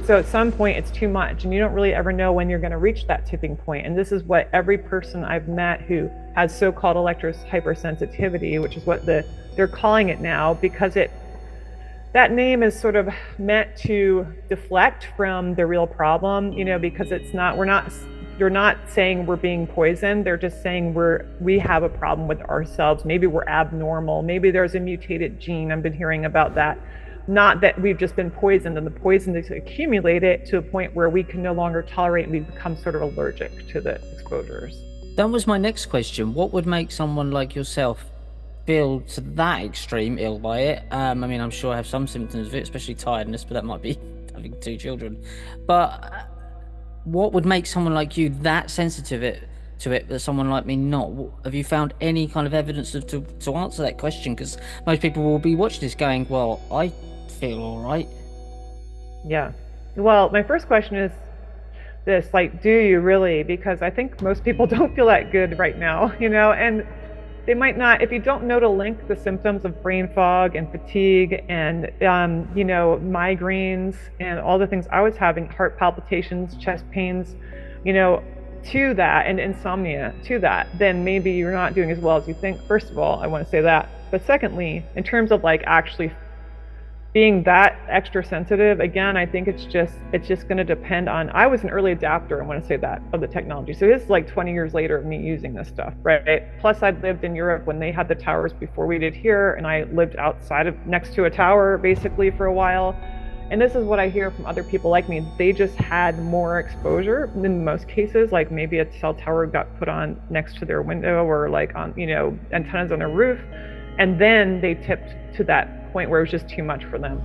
So at some point it's too much, and you don't really ever know when you're going to reach that tipping point. And this is what every person I've met who has so-called electro hypersensitivity, which is what they're calling it now, because that name is sort of meant to deflect from the real problem, because they're not saying we're being poisoned. They're just saying we have a problem with ourselves. Maybe we're abnormal. Maybe there's a mutated gene. I've been hearing about that. Not that we've just been poisoned, and the poison has accumulated to a point where we can no longer tolerate, and we become sort of allergic to the exposures. That was my next question. What would make someone like yourself feel to that extreme ill by it? I mean, I'm sure I have some symptoms of it, especially tiredness, but that might be having 2 children. But what would make someone like you that sensitive to it, but someone like me not? Have you found any kind of evidence to answer that question? Because most people will be watching this going, well, I feel all right. Yeah. Well, my first question is this, like, do you really? Because I think most people don't feel that good right now, and they might not, if you don't know to link the symptoms of brain fog and fatigue and, migraines and all the things I was having, heart palpitations, chest pains, to that, and insomnia to that, then maybe you're not doing as well as you think. First of all, I want to say that. But secondly, in terms of like actually being that extra sensitive, again, I think it's just going to depend on, I was an early adapter, I want to say that, of the technology. So this is like 20 years later of me using this stuff, right? Plus I'd lived in Europe when they had the towers before we did here, and I lived outside of, next to a tower basically for a while. And this is what I hear from other people like me. They just had more exposure in most cases, like maybe a cell tower got put on next to their window, or like on, antennas on their roof. And then they tipped to that point where it was just too much for them.